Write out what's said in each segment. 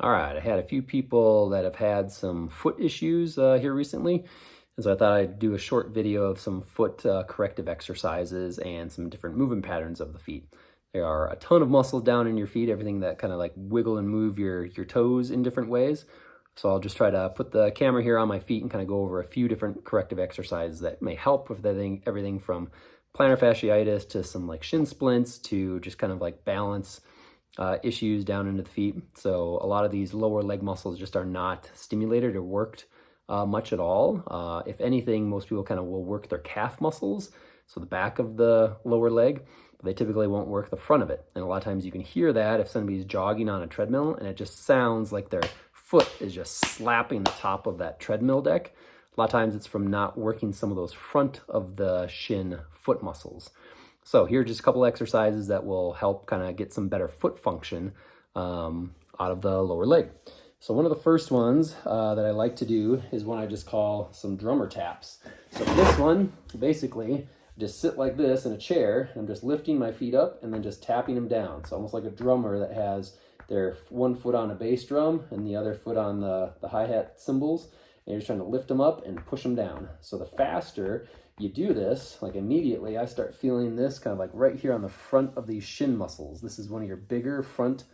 All right, I had a few people that have had some foot issues here recently, and so I thought I'd do a short video of some foot corrective exercises and some different movement patterns of the feet. There are a ton of muscles down in your feet, everything that kind of like wiggle and move your toes in different ways. So I'll just try to put the camera here on my feet and kind of go over a few different corrective exercises that may help with everything from plantar fasciitis to some like shin splints to just kind of like balance issues down into the feet. So a lot of these lower leg muscles just are not stimulated or worked much at all. If anything, most people kind of will work their calf muscles, so the back of the lower leg, but they typically won't work the front of it. And a lot of times you can hear that if somebody's jogging on a treadmill and it just sounds like their foot is just slapping the top of that treadmill deck. A lot of times it's from not working some of those front of the shin foot muscles. So here are just a couple exercises that will help kind of get some better foot function out of the lower leg. So one of the first ones that I like to do is one I just call some drummer taps. So this one, basically, just sit like this in a chair. I'm just lifting my feet up and then just tapping them down. So almost like a drummer that has their one foot on a bass drum and the other foot on the hi-hat cymbals. And you're just trying to lift them up and push them down. So the faster you do this, like immediately I start feeling this kind of like right here on the front of these shin muscles. This is one of your bigger front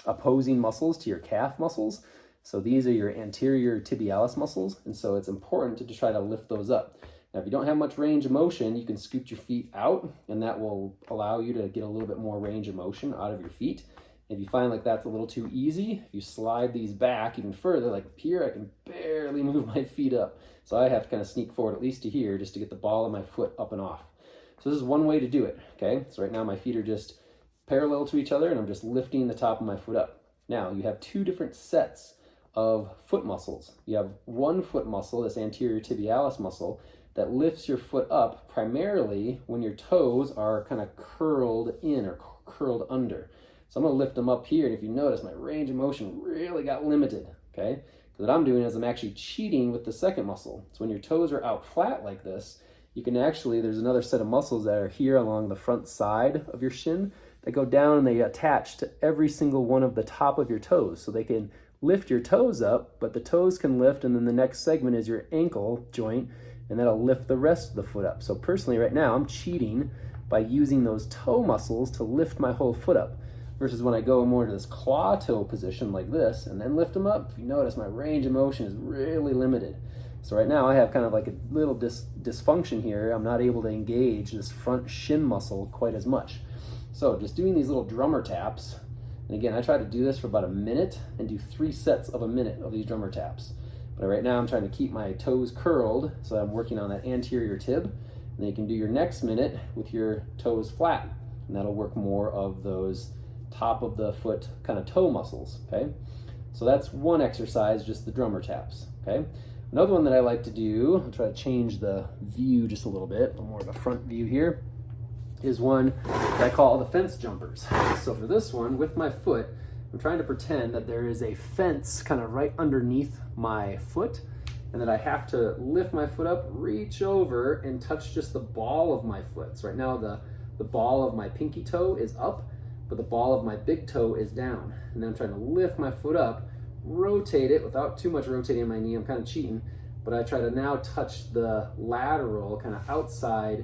opposing muscles to your calf muscles. So these are your anterior tibialis muscles, and so it's important to try to lift those up. Now, if you don't have much range of motion, you can scoot your feet out, and that will allow you to get a little bit more range of motion out of your feet. If you find like that's a little too easy, if you slide these back even further, like here, I can barely move my feet up. So I have to kind of sneak forward at least to here just to get the ball of my foot up and off. So this is one way to do it, okay? So right now my feet are just parallel to each other and I'm just lifting the top of my foot up. Now you have two different sets of foot muscles. You have one foot muscle, this anterior tibialis muscle, that lifts your foot up primarily when your toes are kind of curled in or curled under. So I'm gonna lift them up here, and if you notice, my range of motion really got limited, okay? Because what I'm doing is I'm actually cheating with the second muscle. So when your toes are out flat like this, you can actually, there's another set of muscles that are here along the front side of your shin that go down and they attach to every single one of the top of your toes. So they can lift your toes up, but the toes can lift, and then the next segment is your ankle joint, and that'll lift the rest of the foot up. So personally right now, I'm cheating by using those toe muscles to lift my whole foot up. Versus when I go more to this claw toe position like this and then lift them up, if you notice my range of motion is really limited. So right now I have kind of like a little dysfunction here. I'm not able to engage this front shin muscle quite as much. So just doing these little drummer taps, and again, I try to do this for about a minute and do 3 sets of a minute of these drummer taps. But right now I'm trying to keep my toes curled, so I'm working on that anterior tib. And then you can do your next minute with your toes flat, and that'll work more of those top of the foot kind of toe muscles, okay? So that's one exercise, just the drummer taps, okay? Another one that I like to do, I'll try to change the view just a little bit, more of a front view here, is one that I call the fence jumpers. So for this one, with my foot, I'm trying to pretend that there is a fence kind of right underneath my foot, and that I have to lift my foot up, reach over, and touch just the ball of my foot. So right now the ball of my pinky toe is up, but the ball of my big toe is down. And then I'm trying to lift my foot up, rotate it without too much rotating my knee. I'm kind of cheating, but I try to now touch the lateral kind of outside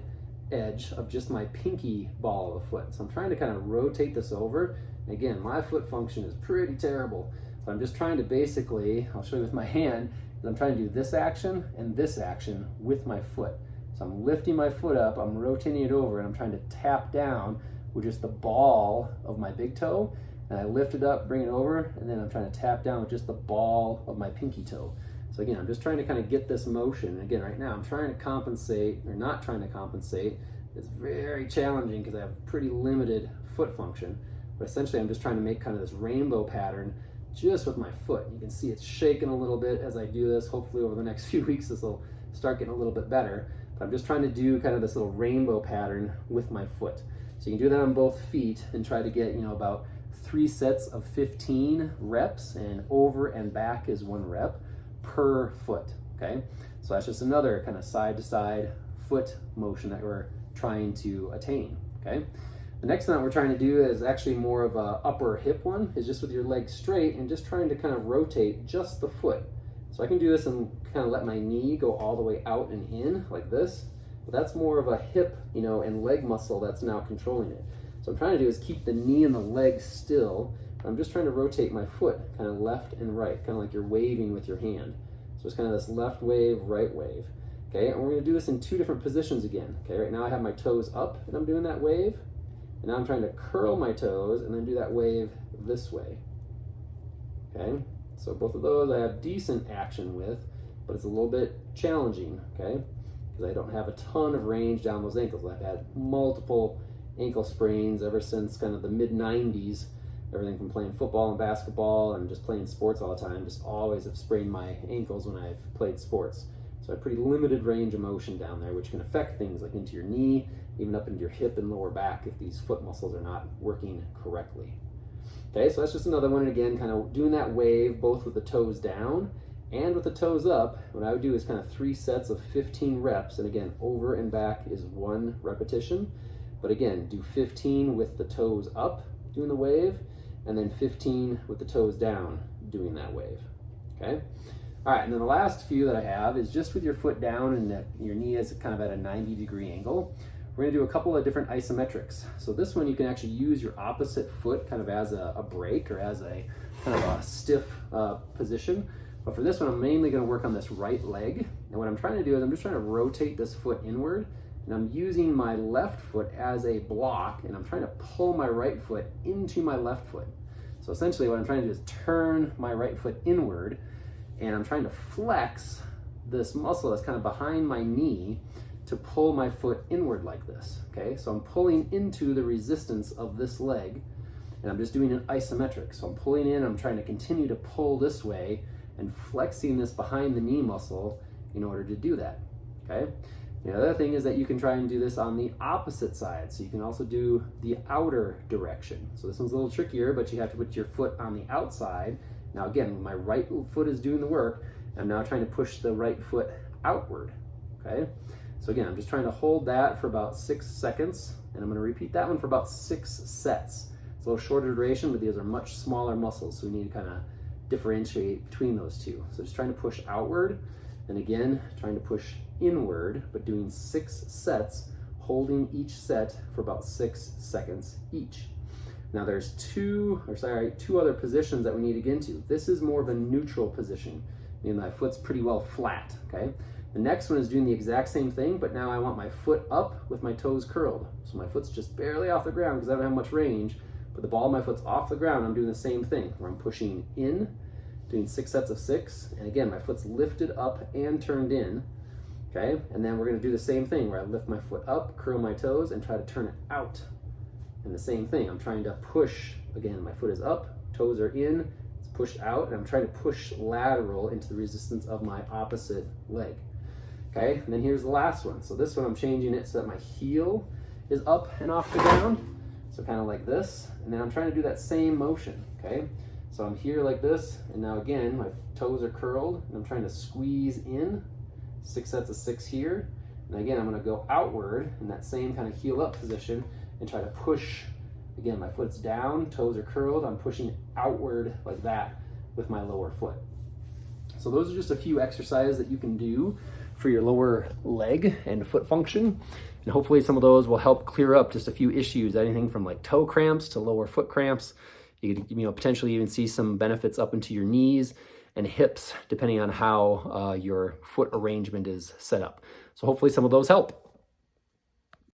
edge of just my pinky ball of the foot. So I'm trying to kind of rotate this over. And again, my foot function is pretty terrible. So I'm just trying to basically, I'll show you with my hand, I'm trying to do this action and this action with my foot. So I'm lifting my foot up, I'm rotating it over, and I'm trying to tap down with just the ball of my big toe, and I lift it up, bring it over, and then I'm trying to tap down with just the ball of my pinky toe. So again, I'm just trying to kind of get this motion. And again, right now I'm trying to compensate, or not trying to compensate. It's very challenging because I have pretty limited foot function, but essentially I'm just trying to make kind of this rainbow pattern just with my foot. You can see it's shaking a little bit as I do this. Hopefully over the next few weeks this will start getting a little bit better, but I'm just trying to do kind of this little rainbow pattern with my foot. So you can do that on both feet and try to get, about 3 sets of 15 reps, and over and back is 1 rep per foot, okay? So that's just another kind of side to side foot motion that we're trying to attain, okay? The next one that we're trying to do is actually more of a upper hip one, is just with your legs straight and just trying to kind of rotate just the foot. So I can do this and kind of let my knee go all the way out and in like this, but that's more of a hip, and leg muscle that's now controlling it. So what I'm trying to do is keep the knee and the leg still. I'm just trying to rotate my foot kind of left and right, kind of like you're waving with your hand. So it's kind of this left wave, right wave. Okay, and we're going to do this in 2 different positions again. Okay, right now I have my toes up and I'm doing that wave. And now I'm trying to curl my toes and then do that wave this way. Okay, so both of those I have decent action with, but it's a little bit challenging, okay? Because I don't have a ton of range down those ankles. I've had multiple ankle sprains ever since kind of the mid-90s. Everything from playing football and basketball and just playing sports all the time, just always have sprained my ankles when I've played sports. So I have pretty limited range of motion down there, which can affect things like into your knee, even up into your hip and lower back if these foot muscles are not working correctly. Okay, so that's just another one. And again, kind of doing that wave both with the toes down and with the toes up. What I would do is kind of 3 sets of 15 reps. And again, over and back is 1 repetition. But again, do 15 with the toes up, doing the wave, and then 15 with the toes down, doing that wave. Okay? All right, and then the last few that I have is just with your foot down and your knee is kind of at a 90-degree angle. We're gonna do a couple of different isometrics. So this one you can actually use your opposite foot kind of as a break or as a kind of a stiff position. But for this one, I'm mainly gonna work on this right leg. And what I'm trying to do is I'm just trying to rotate this foot inward, and I'm using my left foot as a block, and I'm trying to pull my right foot into my left foot. So essentially what I'm trying to do is turn my right foot inward, and I'm trying to flex this muscle that's kind of behind my knee to pull my foot inward like this, okay? So I'm pulling into the resistance of this leg, and I'm just doing an isometric. So I'm pulling in, I'm trying to continue to pull this way and flexing this behind the knee muscle in order to do that, okay? The other thing is that you can try and do this on the opposite side. So you can also do the outer direction. So this one's a little trickier, but you have to put your foot on the outside. Now again, my right foot is doing the work. I'm now trying to push the right foot outward, okay? So again, I'm just trying to hold that for about 6 seconds, and I'm gonna repeat that one for about 6 sets. It's a little shorter duration, but these are much smaller muscles, so we need to kind of differentiate between those two. So just trying to push outward, and again, trying to push inward, but doing 6 sets, holding each set for about 6 seconds each. Now there's two other positions that we need to get into. This is more of a neutral position, meaning my foot's pretty well flat, okay? The next one is doing the exact same thing, but now I want my foot up with my toes curled. So my foot's just barely off the ground because I don't have much range, but the ball of my foot's off the ground. I'm doing the same thing where I'm pushing in, doing 6 sets of 6. And again, my foot's lifted up and turned in, okay? And then we're gonna do the same thing where I lift my foot up, curl my toes, and try to turn it out. And the same thing, I'm trying to push, again, my foot is up, toes are in, it's pushed out, and I'm trying to push lateral into the resistance of my opposite leg. Okay, and then here's the last one. So this one I'm changing it so that my heel is up and off the ground. So kind of like this. And then I'm trying to do that same motion, okay? So I'm here like this, and now again, my toes are curled, and I'm trying to squeeze in, 6 sets of 6 here. And again, I'm gonna go outward in that same kind of heel up position and try to push. Again, my foot's down, toes are curled, I'm pushing outward like that with my lower foot. So those are just a few exercises that you can do for your lower leg and foot function. And hopefully some of those will help clear up just a few issues, anything from like toe cramps to lower foot cramps. You could, potentially even see some benefits up into your knees and hips, depending on how your foot arrangement is set up. So hopefully some of those help.